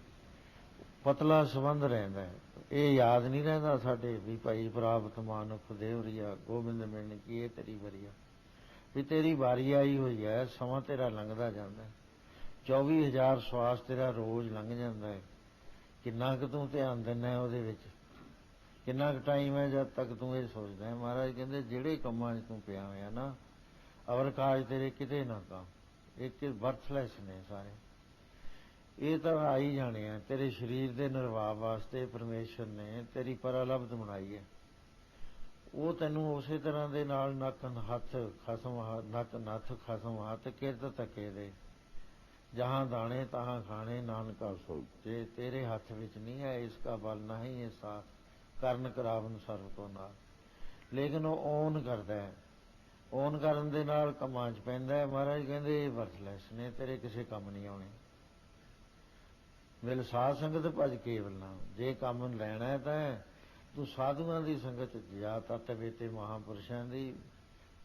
ਪਤਲਾ ਸੰਬੰਧ ਰਹਿੰਦਾ ਹੈ। ਇਹ ਯਾਦ ਨਹੀਂ ਰਹਿੰਦਾ ਸਾਡੇ ਵੀ ਭਾਈ ਪ੍ਰਾਪਤ ਮਾਨੁਖ ਦੇਵਰੀਆ, ਗੋਬਿੰਦ ਮਿਲਣ ਕੀ ਇਹ ਤੇਰੀ ਵਰੀਆ। ਵੀ ਤੇਰੀ ਵਾਰੀ ਆਈ ਹੋਈ ਹੈ, ਸਮਾਂ ਤੇਰਾ ਲੰਘਦਾ ਜਾਂਦਾ, 24,000 ਸਵਾਸ ਤੇਰਾ ਰੋਜ਼ ਲੰਘ ਜਾਂਦਾ ਹੈ। ਕਿੰਨਾ ਕੁ ਤੂੰ ਧਿਆਨ ਦਿੰਦਾ ਉਹਦੇ ਵਿੱਚ, ਕਿੰਨਾ ਕੁ ਟਾਈਮ ਹੈ ਜਦ ਤੱਕ ਤੂੰ ਇਹ ਸੋਚਦਾ ਹੈ। ਮਹਾਰਾਜ ਕਹਿੰਦੇ ਜਿਹੜੇ ਕੰਮਾਂ 'ਚ ਤੂੰ ਪਿਆ ਹੋਇਆ ਨਾ, ਅਵਰ ਕਾਜ ਤੇਰੇ ਕਿਤੇ ਨਾ ਕੰਮ, ਇੱਕ ਵਰਥਲੈਸ ਨੇ ਸਾਰੇ। ਇਹ ਤਾਂ ਆ ਹੀ ਜਾਣੇ ਆ। ਤੇਰੇ ਸਰੀਰ ਦੇ ਨਿਰਵਾਹ ਵਾਸਤੇ ਪਰਮੇਸ਼ਰ ਨੇ ਤੇਰੀ ਪਰਾਲਬਧ ਬਣਾਈ ਹੈ। ਉਹ ਤੈਨੂੰ ਉਸੇ ਤਰ੍ਹਾਂ ਦੇ ਨਾਲ ਨੱਕ ਹੱਥ ਖਸਮ ਹੱਥ ਕਿਰਤ ਧੱਕੇ ਦੇ, ਜਹਾਂ ਦਾਣੇ ਤਹਾਂ ਖਾਣੇ ਨਾਨਕਾ ਸੋਚੇ। ਤੇਰੇ ਹੱਥ ਵਿੱਚ ਨਹੀਂ ਹੈ, ਇਸ ਕਾ ਬਲ ਨਹੀਂ ਇਹ ਸਾਥ, ਕਰਨ ਕਰਾਵਨ ਸਰਬ ਕੋ ਨਾਲ। ਲੇਕਿਨ ਉਹ ਓਨ ਕਰਦਾ ਹੈ, ਓਨ ਕਰਨ ਦੇ ਨਾਲ ਕੰਮਾਂ 'ਚ ਪੈਂਦਾ ਹੈ। ਮਹਾਰਾਜ ਕਹਿੰਦੇ ਇਹ ਵਰਥਲੈਸ ਨੇ, ਤੇਰੇ ਕਿਸੇ ਕੰਮ ਨਹੀਂ ਆਉਣੇ। ਮਿਲ ਸਾਧ ਸੰਗਤ ਭਜ ਕੇਵਲ ਨਾਮ। ਜੇ ਕੰਮ ਲੈਣਾ ਹੈ ਤਾਂ ਤੂੰ ਸਾਧੂਆਂ ਦੀ ਸੰਗਤ ਜਾ, ਤਤ ਵੇਤੇ ਮਹਾਂਪੁਰਸ਼ਾਂ ਦੀ,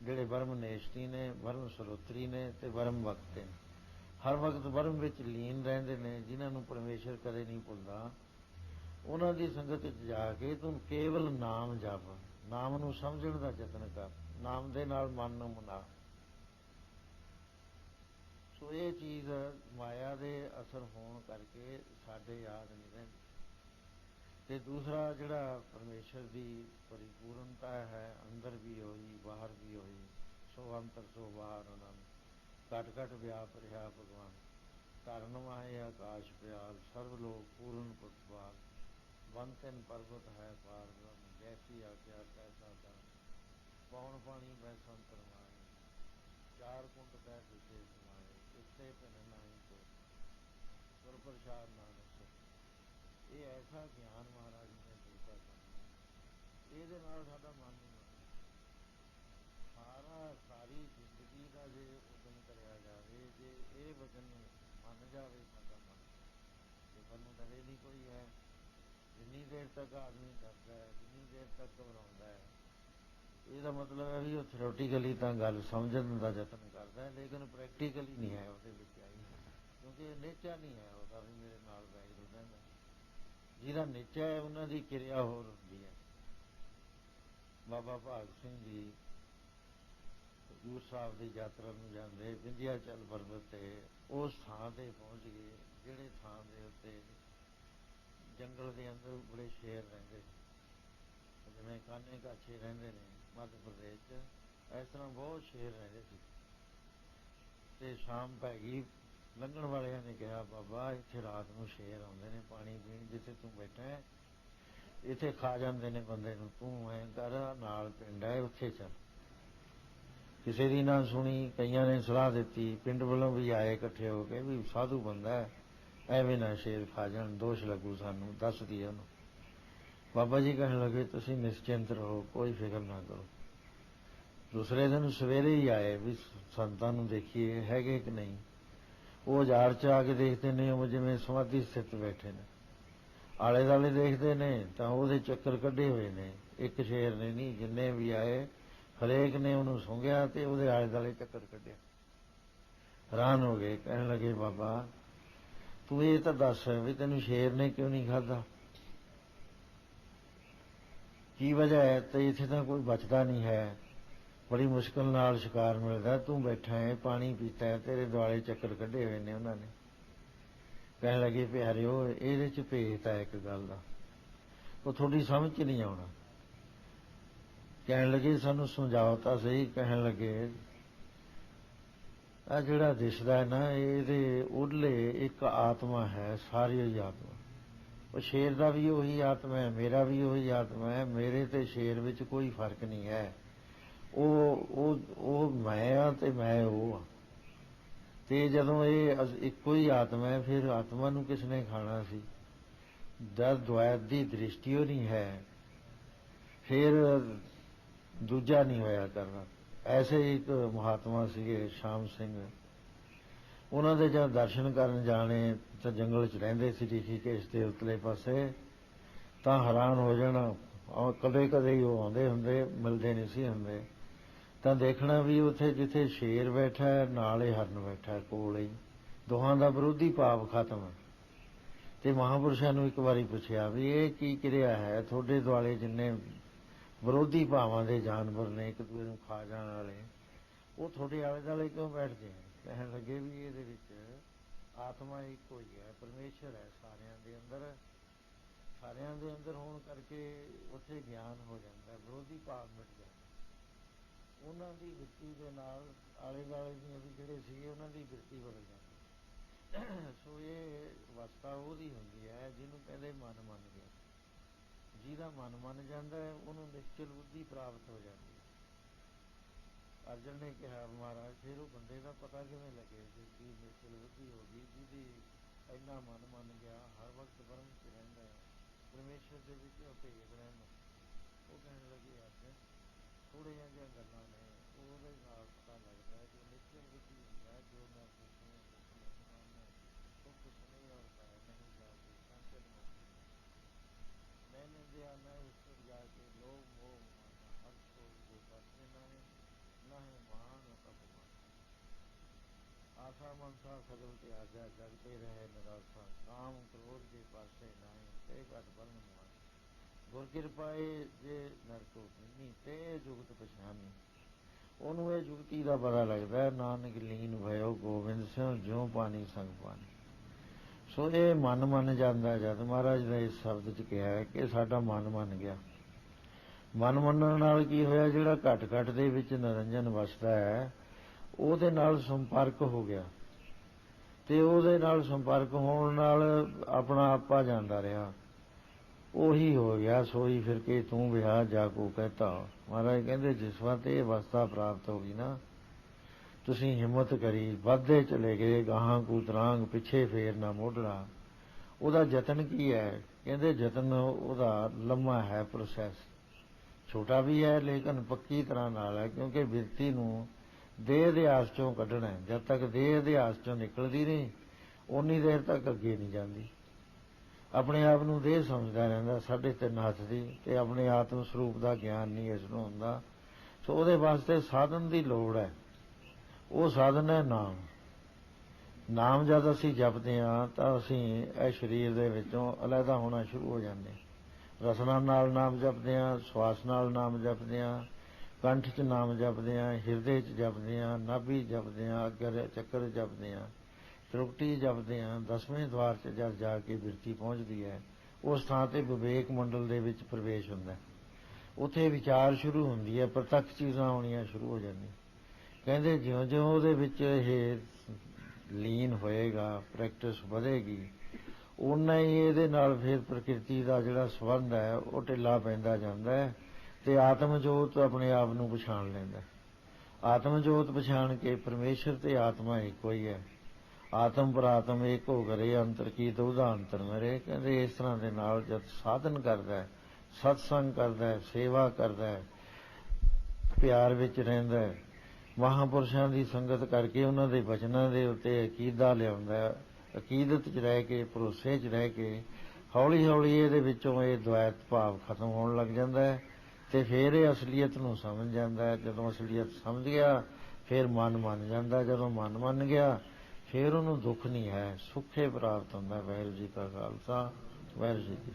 ਜਿਹੜੇ ਬਰਮ ਨੇਸ਼ਤੀ ਨੇ, ਬਰਮ ਸਰੋਤਰੀ ਨੇ ਤੇ ਬਰਮ ਵਕਤ ਨੇ, ਹਰ ਵਕਤ ਬਰਮ ਵਿੱਚ ਲੀਨ ਰਹਿੰਦੇ ਨੇ, ਜਿਨ੍ਹਾਂ ਨੂੰ ਪਰਮੇਸ਼ਰ ਕਦੇ ਨਹੀਂ ਭੁੱਲਦਾ। ਉਹਨਾਂ ਦੀ ਸੰਗਤ 'ਚ ਜਾ ਕੇ ਤੂੰ ਕੇਵਲ ਨਾਮ ਜਪ, ਨਾਮ ਨੂੰ ਸਮਝਣ ਦਾ ਯਤਨ ਕਰ, ਨਾਮ ਦੇ ਨਾਲ ਮਨ ਨੂੰ ਮਨਾ। ਸੋ ਇਹ ਚੀਜ਼ ਮਾਇਆ ਦੇ ਅਸਰ ਹੋਣ ਕਰਕੇ ਸਾਡੇ ਯਾਦ ਨਹੀਂ ਰਹਿੰਦੀ। ਤੇ ਦੂਸਰਾ ਜਿਹੜਾ ਪਰਮੇਸ਼ਰ ਦੀ ਪਰਿਪੂਰਨਤਾ ਹੈ, ਅੰਦਰ ਵੀ ਹੋਈ ਬਾਹਰ ਵੀ ਹੋਈ, ਸੋ ਅੰਤਰ ਸੋ ਬਾਹਰ ਆਨੰਦ, ਘਟ ਘਟ ਵਿਆਪ ਰਿਹਾ ਭਗਵਾਨ। ਧਰਨ ਮਾਹੇ ਆਕਾਸ਼ ਪਿਆਲ, ਸਰਬ ਲੋਕ ਪੂਰਨ ਪ੍ਰਤਪਾਲ, ਬੰਤਨ ਪਰਬਤ ਹੈ ਪਾਰ ਬ੍ਰਹਮ, ਜੈਸੀ ਆਗਿਆ ਕੈਸਾ ਦਾਨ, ਪੌਣ ਪਾਣੀ ਬੈਸੰਤਰ ਮਾਏ, ਚਾਰ ਕੁੰਡ ਕਹਿ ਵਿਸ਼ੇ ਸਮਾਏ, ਇੱਥੇ ਭਿੰਨ ਨਹੀਂ ਕੋ ਗੁਰ ਪ੍ਰਸਾਦ ਨਾਨਕ ਸੋ। ਇਹ ਐਸਾ ਗਿਆਨ ਮਹਾਰਾਜ ਨੇ ਦਿੱਤਾ ਸਾਨੂੰ, ਇਹਦੇ ਨਾਲ ਸਾਡਾ ਮਨ ਨਹੀਂ ਮੰਨਦਾ। ਸਾਰੀ ਜ਼ਿੰਦਗੀ ਦਾ ਜੇ ਉਦਮ ਕਰਿਆ ਜਾਵੇ, ਜੇ ਇਹ ਵਚਨ ਮੰਨ ਜਾਵੇ ਸਾਡਾ ਮਨ, ਤੇ ਸਾਨੂੰ ਡਰੇ ਨਹੀਂ ਕੋਈ ਹੈ। ਜਿੰਨੀ ਦੇਰ ਤੱਕ ਆਦਮੀ ਡਰਦਾ ਹੈ, ਜਿੰਨੀ ਦੇਰ ਤੱਕ ਘਬਰਾਉਂਦਾ ਹੈ, ਇਹਦਾ ਮਤਲਬ ਹੈ ਵੀ ਉਹ ਥਿਓਰੀਟੀਕਲੀ ਤਾਂ ਗੱਲ ਸਮਝਣ ਦਾ ਯਤਨ ਕਰਦਾ ਹੈ, ਲੇਕਿਨ ਪ੍ਰੈਕਟੀਕਲੀ ਨਹੀਂ ਹੈ ਉਹਦੇ ਵਿੱਚ ਆਈ, ਕਿਉਂਕਿ ਨੇਚਾ ਨਹੀਂ ਹੈ ਉਹਦਾ ਵੀ ਮੇਰੇ ਨਾਲ ਵਾਹਿਗੁਰੂ ਰਹਿੰਦਾ। ਜਿਹਦਾ ਨਿਚਾ ਹੈ ਉਹਨਾਂ ਦੀ ਕਿਰਿਆ ਹੋਰ ਹੁੰਦੀ ਹੈ। ਬਾਬਾ ਭਾਗ ਸਿੰਘ ਜੀ ਹਜ਼ੂਰ ਸਾਹਿਬ ਦੀ ਯਾਤਰਾ ਨੂੰ ਜਾਂਦੇ, ਵਿੰਧਿਆਚਲ ਪਰਬਤ ਤੇ ਉਸ ਥਾਂ ਤੇ ਪਹੁੰਚ ਗਏ, ਜਿਹੜੇ ਥਾਂ ਦੇ ਉੱਤੇ ਜੰਗਲ ਦੇ ਅੰਦਰ ਬੜੇ ਸ਼ੇਰ ਰਹਿੰਦੇ, ਜਿਵੇਂ ਕਾਨੇ ਕਾਛੇ ਰਹਿੰਦੇ ਨੇ ਮੱਧ ਪ੍ਰਦੇਸ਼ 'ਚ, ਇਸ ਤਰ੍ਹਾਂ ਬਹੁਤ ਸ਼ੇਰ ਰਹਿੰਦੇ ਸੀ। ਤੇ ਸ਼ਾਮ ਪੈ ਗਈ, ਲੰਘਣ ਵਾਲਿਆਂ ਨੇ ਕਿਹਾ, ਬਾਬਾ ਇੱਥੇ ਰਾਤ ਨੂੰ ਸ਼ੇਰ ਆਉਂਦੇ ਨੇ ਪਾਣੀ ਪੀਣ, ਜਿੱਥੇ ਤੂੰ ਬੈਠਾ ਹੈ ਇੱਥੇ ਖਾ ਜਾਂਦੇ ਨੇ ਬੰਦੇ ਨੂੰ, ਤੂੰ ਐਂ ਕਰ ਨਾਲ ਪਿੰਡ ਹੈ ਉੱਥੇ ਚੱਲ। ਕਿਸੇ ਦੀ ਨਾ ਸੁਣੀ, ਕਈਆਂ ਨੇ ਸਲਾਹ ਦਿੱਤੀ, ਪਿੰਡ ਵੱਲੋਂ ਵੀ ਆਏ ਇਕੱਠੇ ਹੋ ਕੇ ਵੀ ਸਾਧੂ ਬੰਦਾ ਹੈ, ਐਵੇਂ ਨਾ ਸ਼ੇਰ ਖਾ ਜਾਣ, ਦੋਸ਼ ਲੱਗੂ ਸਾਨੂੰ, ਦੱਸ ਦਈਏ ਉਹਨੂੰ। ਬਾਬਾ ਜੀ ਕਹਿਣ ਲੱਗੇ ਤੁਸੀਂ ਨਿਸ਼ਚਿੰਤ ਰਹੋ, ਕੋਈ ਫਿਕਰ ਨਾ ਕਰੋ। ਦੂਸਰੇ ਦਿਨ ਸਵੇਰੇ ਹੀ ਆਏ ਵੀ ਸੰਤਾਂ ਨੂੰ ਦੇਖੀਏ ਹੈਗੇ ਕਿ ਨਹੀਂ। ਉਹ ਹਜ਼ਾਰ 'ਚ ਆ ਕੇ ਦੇਖਦੇ ਨੇ, ਉਹ ਜਿਵੇਂ ਸਮਾਧੀ ਸਥਿਤ ਬੈਠੇ ਨੇ। ਆਲੇ ਦੁਆਲੇ ਦੇਖਦੇ ਨੇ ਤਾਂ ਉਹਦੇ ਚੱਕਰ ਕੱਢੇ ਹੋਏ ਨੇ, ਇੱਕ ਸ਼ੇਰ ਨੇ ਨਹੀਂ, ਜਿੰਨੇ ਵੀ ਆਏ ਹਰੇਕ ਨੇ ਉਹਨੂੰ ਸੁੰਘਿਆ ਤੇ ਉਹਦੇ ਆਲੇ ਦੁਆਲੇ ਚੱਕਰ ਕੱਢਿਆ। ਹੈਰਾਨ ਹੋ ਗਏ, ਕਹਿਣ ਲੱਗੇ ਬਾਬਾ ਤੂੰ ਇਹ ਤਾਂ ਦੱਸ ਵੀ ਤੈਨੂੰ ਸ਼ੇਰ ਨੇ ਕਿਉਂ ਨਹੀਂ ਖਾਧਾ, ਕੀ ਵਜ੍ਹਾ ਹੈ। ਤੇ ਇੱਥੇ ਤਾਂ ਕੋਈ ਬਚਦਾ ਨਹੀਂ ਹੈ, ਬੜੀ ਮੁਸ਼ਕਲ ਨਾਲ ਸ਼ਿਕਾਰ ਮਿਲਦਾ, ਤੂੰ ਬੈਠਾ ਹੈ ਪਾਣੀ ਪੀਤਾ ਹੈ, ਤੇਰੇ ਦੁਆਲੇ ਚੱਕਰ ਕੱਢੇ ਹੋਏ ਨੇ ਉਹਨਾਂ ਨੇ। ਕਹਿਣ ਲੱਗੇ ਪਿਆਰਿਓ ਇਹਦੇ 'ਚ ਭੇਤ ਹੈ ਇੱਕ ਗੱਲ ਦਾ, ਉਹ ਤੁਹਾਡੀ ਸਮਝ 'ਚ ਨਹੀਂ ਆਉਣਾ। ਕਹਿਣ ਲੱਗੇ ਸਾਨੂੰ ਸਮਝਾਓ ਤਾਂ ਸਹੀ। ਕਹਿਣ ਲੱਗੇ ਆ ਜਿਹੜਾ ਦਿਸਦਾ ਹੈ ਨਾ, ਇਹਦੇ ਉਰਲੇ ਇੱਕ ਆਤਮਾ ਹੈ, ਸਾਰੀ ਹੀ ਆਤਮਾ। ਉਹ ਸ਼ੇਰ ਦਾ ਵੀ ਉਹੀ ਆਤਮਾ ਹੈ, ਮੇਰਾ ਵੀ ਉਹੀ ਆਤਮਾ ਹੈ, ਮੇਰੇ ਤੇ ਸ਼ੇਰ ਵਿੱਚ ਕੋਈ ਫਰਕ ਨਹੀਂ ਹੈ। ਉਹ ਮੈਂ ਆ ਤੇ ਮੈਂ ਉਹ ਆ। ਤੇ ਜਦੋਂ ਇਹ ਇੱਕੋ ਹੀ ਆਤਮਾ ਹੈ, ਫਿਰ ਆਤਮਾ ਨੂੰ ਕਿਸ ਨੇ ਖਾਣਾ ਸੀ। ਜਦ ਦੁਆਇਤ ਦੀ ਦ੍ਰਿਸ਼ਟੀ ਉਹ ਨਹੀਂ ਹੈ, ਫਿਰ ਦੂਜਾ ਨਹੀਂ ਹੋਇਆ ਕਰਨਾ। ਐਸੇ ਇੱਕ ਮਹਾਤਮਾ ਸੀਗੇ ਸ਼ਾਮ ਸਿੰਘ, ਉਹਨਾਂ ਦੇ ਜਦ ਦਰਸ਼ਨ ਕਰਨ ਜਾਣੇ ਤਾਂ ਜੰਗਲ 'ਚ ਰਹਿੰਦੇ ਸੀ ਰਿਸ਼ੀਕੇਸ਼ ਦੇ ਉਤਲੇ ਪਾਸੇ, ਤਾਂ ਹੈਰਾਨ ਹੋ ਜਾਣਾ। ਕਦੇ ਕਦੇ ਹੀ ਉਹ ਆਉਂਦੇ ਹੁੰਦੇ, ਮਿਲਦੇ ਨਹੀਂ ਸੀ ਹੁੰਦੇ, ਤਾਂ ਦੇਖਣਾ ਵੀ ਉੱਥੇ ਜਿੱਥੇ ਸ਼ੇਰ ਬੈਠਾ ਨਾਲ ਹੀ ਹਰਨ ਬੈਠਾ ਕੋਲ ਹੀ, ਦੋਹਾਂ ਦਾ ਵਿਰੋਧੀ ਭਾਵ ਖਤਮ। ਤੇ ਮਹਾਂਪੁਰਸ਼ਾਂ ਨੂੰ ਇੱਕ ਵਾਰੀ ਪੁੱਛਿਆ ਵੀ ਇਹ ਕੀ ਕਿਰਿਆ ਹੈ, ਤੁਹਾਡੇ ਦੁਆਲੇ ਜਿੰਨੇ ਵਿਰੋਧੀ ਭਾਵਾਂ ਦੇ ਜਾਨਵਰ ਨੇ, ਇੱਕ ਦੂਜੇ ਨੂੰ ਖਾ ਜਾਣ ਵਾਲੇ, ਉਹ ਤੁਹਾਡੇ ਆਲੇ ਦੁਆਲੇ ਕਿਉਂ ਬੈਠਦੇ ਆ? ਕਹਿਣ ਲੱਗੇ ਵੀ ਇਹਦੇ ਵਿੱਚ ਆਤਮਾ ਇੱਕੋ ਹੀ ਹੈ, ਪਰਮੇਸ਼ਰ ਹੈ ਸਾਰਿਆਂ ਦੇ ਅੰਦਰ। ਸਾਰਿਆਂ ਦੇ ਅੰਦਰ ਹੋਣ ਕਰਕੇ ਉੱਥੇ ਗਿਆਨ ਹੋ ਜਾਂਦਾ, ਵਿਰੋਧੀ ਭਾਵ ਮਿਟ ਜਾਂਦਾ। ਉਹਨਾਂ ਦੀ ਬਿਰਤੀ ਦੇ ਨਾਲ ਆਲੇ ਦੁਆਲੇ ਦੀਆਂ ਵੀ ਜਿਹੜੇ ਸੀਗੇ ਉਹਨਾਂ ਦੀ ਬਿਰਤੀ ਬਦਲ ਜਾਂਦੀ। ਸੋ ਇਹ ਅਵਸਥਾ ਉਹਦੀ ਹੁੰਦੀ ਹੈ ਜਿਹਨੂੰ ਕਹਿੰਦੇ ਮਨ ਮੰਨ ਗਿਆ। ਜਿਹਦਾ ਮਨ ਮੰਨ ਜਾਂਦਾ ਹੈ ਉਹਨੂੰ ਨਿਸ਼ਚਲ ਬੁੱਧੀ ਪ੍ਰਾਪਤ ਹੋ ਜਾਂਦੀ ਹੈ। ਅਰਜਨ ਨੇ ਕਿਹਾ ਮਹਾਰਾਜ ਫਿਰ ਉਹ ਬੰਦੇ ਦਾ ਪਤਾ ਕਿਵੇਂ ਲੱਗੇ ਕਿ ਨਿਸ਼ਚਲ ਬੁੱਧੀ ਹੋ ਗਈ, ਜਿਹਦੀ ਇੰਨਾ ਮਨ ਮੰਨ ਗਿਆ, ਹਰ ਵਕਤ ਬ੍ਰਹਮ 'ਚ ਰਹਿੰਦਾ ਹੈ, ਪਰਮੇਸ਼ਰ ਦੇ ਵਿੱਚ ਭੇਦ ਰਹਿੰਦਾ। ਉਹ ਕਹਿਣ ਲੱਗੇ ਅਰਜਨ ਥੋੜ੍ਹੀਆਂ ਜਿਹੀਆਂ ਗੱਲਾਂ ਨੇ, ਉਹਦੇ ਨਾਲ ਪਤਾ ਲੱਗਦਾ ਕਿ ਨਿਸ਼ਚਲ ਬੁੱਧੀ ਹੁੰਦਾ ਜੋ ਮੈਂ ਪੁੱਛੂੰ ਸੁਖ ਸੁਣੀ ਔਰ ਪਾਇਆ ਨਹੀਂ ਜਾਤੀ ਸੰਚਲ ਮੈਂ ਨਿੰਦਿਆ ਮੈਂ ਉਸ ਤੋਂ ਜਾ ਕੇ ਲੋਭ ਮੋਹ ਮਾਨਾ ਹਰ ਸੋਚ ਦੇ ਪਾਸੇ ਨਾ ਹੈ ਮਾਨ ਅਪਮਾਨ ਆਸਾ ਮਨਸਾ ਸਗਲ ਤਿਆਗਿਆ ਜਗਤੇ ਰਹੇ ਨਿਰਾਸਾ ਕਾਮ ਕ੍ਰੋਧ ਦੇ ਪਾਸੇ ਨਾ ਤੇ ਘਟ ਬਰਨ ਮਾਨ ਗੁਰ ਕਿਰਪਾਏ ਜੇ ਨਰਕੋ ਨਹੀਂ ਤੇ ਜੁਗਤ ਪਛਾਨੀ। ਉਹਨੂੰ ਇਹ ਜੁਗਤੀ ਦਾ ਪਤਾ ਲੱਗਦਾ, ਨਾਨਕ ਲੀਨ ਭਇਓ ਗੋਬਿੰਦ ਸਿਉ ਜਿਉ ਪਾਣੀ ਸੰਗ ਪਾਣੀ। ਸੋ ਇਹ ਮਨ ਮੰਨ ਜਾਂਦਾ। ਜਦ ਮਹਾਰਾਜ ਨੇ ਇਸ ਸ਼ਬਦ 'ਚ ਕਿਹਾ ਕਿ ਸਾਡਾ ਮਨ ਮੰਨ ਗਿਆ। ਮਨ ਮੰਨਣ ਨਾਲ ਕੀ ਹੋਇਆ? ਜਿਹੜਾ ਘਟ ਘਟ ਦੇ ਵਿੱਚ ਨਿਰੰਜਨ ਵਸਦਾ ਹੈ ਉਹਦੇ ਨਾਲ ਸੰਪਰਕ ਹੋ ਗਿਆ, ਤੇ ਉਹਦੇ ਨਾਲ ਸੰਪਰਕ ਹੋਣ ਨਾਲ ਆਪਣਾ ਆਪਾ ਜਾਂਦਾ ਰਿਹਾ। ਉਹੀ ਹੋ ਗਿਆ ਸੋਈ ਫਿਰ ਕੇ ਤੂੰ ਵਿਆਹ ਜਾ ਕੋ ਕਹਤਾ। ਮਹਾਰਾਜ ਕਹਿੰਦੇ ਜਿਸ ਵਾਰ ਇਹ ਅਵਸਥਾ ਪ੍ਰਾਪਤ ਹੋ ਗਈ ਨਾ, ਤੁਸੀਂ ਹਿੰਮਤ ਕਰੀ, ਵੱਧਦੇ ਚਲੇ ਗਏ, ਗਾਹਾਂ ਕੂ ਤਰਾਂਗ ਪਿੱਛੇ ਫੇਰ ਨਾ ਮੋੜਨਾ। ਉਹਦਾ ਯਤਨ ਕੀ ਹੈ? ਕਹਿੰਦੇ ਯਤਨ ਉਹਦਾ ਲੰਮਾ ਹੈ, ਪ੍ਰੋਸੈਸ ਛੋਟਾ ਵੀ ਹੈ ਲੇਕਿਨ ਪੱਕੀ ਤਰ੍ਹਾਂ ਨਾਲ ਹੈ, ਕਿਉਂਕਿ ਬਿਰਤੀ ਨੂੰ ਦੇਹ ਅਧਿਆਸ ਚੋਂ ਕੱਢਣਾ ਹੈ। ਜਦ ਤੱਕ ਦੇਹ ਅਧਿਆਸ ਚੋਂ ਨਿਕਲਦੀ ਨਹੀਂ ਓਨੀ ਦੇਰ ਤੱਕ ਅੱਗੇ ਨਹੀਂ ਜਾਂਦੀ। ਆਪਣੇ ਆਪ ਨੂੰ ਦੇਹ ਸਮਝਦਾ ਰਹਿੰਦਾ 3.5 ਹੱਥ ਦੀ, ਤੇ ਆਪਣੇ ਆਤਮ ਸਰੂਪ ਦਾ ਗਿਆਨ ਨਹੀਂ ਇਸ ਨੂੰ ਹੁੰਦਾ। ਸੋ ਉਹਦੇ ਵਾਸਤੇ ਸਾਧਨ ਦੀ ਲੋੜ ਹੈ। ਉਹ ਸਾਧਨ ਹੈ ਨਾਮ। ਨਾਮ ਜਦ ਅਸੀਂ ਜਪਦੇ ਹਾਂ ਤਾਂ ਅਸੀਂ ਇਹ ਸਰੀਰ ਦੇ ਵਿੱਚੋਂ ਅਲੱਗਾ ਹੋਣਾ ਸ਼ੁਰੂ ਹੋ ਜਾਂਦੇ। ਰਸਨਾ ਨਾਲ ਨਾਮ ਜਪਦੇ ਹਾਂ, ਸਵਾਸ ਨਾਲ ਨਾਮ ਜਪਦੇ ਹਾਂ, ਕੰਠ 'ਚ ਨਾਮ ਜਪਦੇ ਹਾਂ, ਹਿਰਦੇ 'ਚ ਜਪਦੇ ਹਾਂ, ਨਾਭੀ ਜਪਦੇ ਹਾਂ, ਅਗਰ ਚੱਕਰ ਜਪਦੇ ਹਾਂ, ਤ੍ਰਿਪਟੀ ਜਪਦੇ ਹਾਂ। 10ਵੇਂ ਦਵਾਰ 'ਚ ਜਦ ਜਾ ਕੇ ਬਿਰਤੀ ਪਹੁੰਚਦੀ ਹੈ ਉਸ ਥਾਂ ਤੇ ਵਿਵੇਕ ਮੰਡਲ ਦੇ ਵਿੱਚ ਪ੍ਰਵੇਸ਼ ਹੁੰਦਾ। ਉੱਥੇ ਵਿਚਾਰ ਸ਼ੁਰੂ ਹੁੰਦੀ ਹੈ, ਪ੍ਰਤੱਖ ਚੀਜ਼ਾਂ ਆਉਣੀਆਂ ਸ਼ੁਰੂ ਹੋ ਜਾਂਦੀਆਂ। ਕਹਿੰਦੇ ਜਿਉਂ ਜਿਉਂ ਉਹਦੇ ਵਿੱਚ ਇਹ ਲੀਨ ਹੋਏਗਾ, ਪ੍ਰੈਕਟਿਸ ਵਧੇਗੀ, ਓਨਾ ਹੀ ਇਹਦੇ ਨਾਲ ਫਿਰ ਪ੍ਰਕਿਰਤੀ ਦਾ ਜਿਹੜਾ ਸੰਬੰਧ ਹੈ ਉਹ ਢਿੱਲਾ ਪੈਂਦਾ ਜਾਂਦਾ ਹੈ, ਤੇ ਆਤਮ ਜੋਤ ਆਪਣੇ ਆਪ ਨੂੰ ਪਛਾਣ ਲੈਂਦਾ। ਆਤਮ ਜੋਤ ਪਛਾਣ ਕੇ ਪਰਮੇਸ਼ਰ ਤੇ ਆਤਮਾ ਇੱਕੋ ਹੀ ਹੈ। ਆਤਮ ਪ੍ਰਾਤਮ ਏਕ ਹੋ ਕਰੇ ਅੰਤਰ ਕੀ ਦੁਦਾ ਅੰਤਰ ਮਰੇ। ਕਹਿੰਦੇ ਇਸ ਤਰ੍ਹਾਂ ਦੇ ਨਾਲ ਜਦ ਸਾਧਨ ਕਰਦਾ, ਸਤਸੰਗ ਕਰਦਾ, ਸੇਵਾ ਕਰਦਾ, ਪਿਆਰ ਵਿੱਚ ਰਹਿੰਦਾ, ਮਹਾਂਪੁਰਸ਼ਾਂ ਦੀ ਸੰਗਤ ਕਰਕੇ ਉਹਨਾਂ ਦੇ ਬਚਨਾਂ ਦੇ ਉੱਤੇ ਅਕੀਦਾ ਲਿਆਉਂਦਾ, ਅਕੀਦਤ 'ਚ ਰਹਿ ਕੇ, ਭਰੋਸੇ 'ਚ ਰਹਿ ਕੇ ਹੌਲੀ ਹੌਲੀ ਇਹਦੇ ਵਿੱਚੋਂ ਇਹ ਦ્વੈਤ ਭਾਵ ਖਤਮ ਹੋਣ ਲੱਗ ਜਾਂਦਾ ਹੈ, ਤੇ ਫਿਰ ਇਹ ਅਸਲੀਅਤ ਨੂੰ ਸਮਝ ਜਾਂਦਾ ਹੈ। ਜਦੋਂ ਅਸਲੀਅਤ ਸਮਝ ਗਿਆ ਫਿਰ ਮਨ ਮੰਨ ਜਾਂਦਾ। ਜਦੋਂ ਮਨ ਮੰਨ ਗਿਆ ਫਿਰ ਉਹਨੂੰ ਦੁੱਖ ਨਹੀਂ ਹੈ, ਸੁੱਖੇ ਪ੍ਰਾਪਤ ਹੁੰਦਾ। ਵਾਹਿਗੁਰੂ ਜੀ ਕਾ ਖਾਲਸਾ, ਵਾਹਿਗੁਰੂ ਜੀ ਕੀ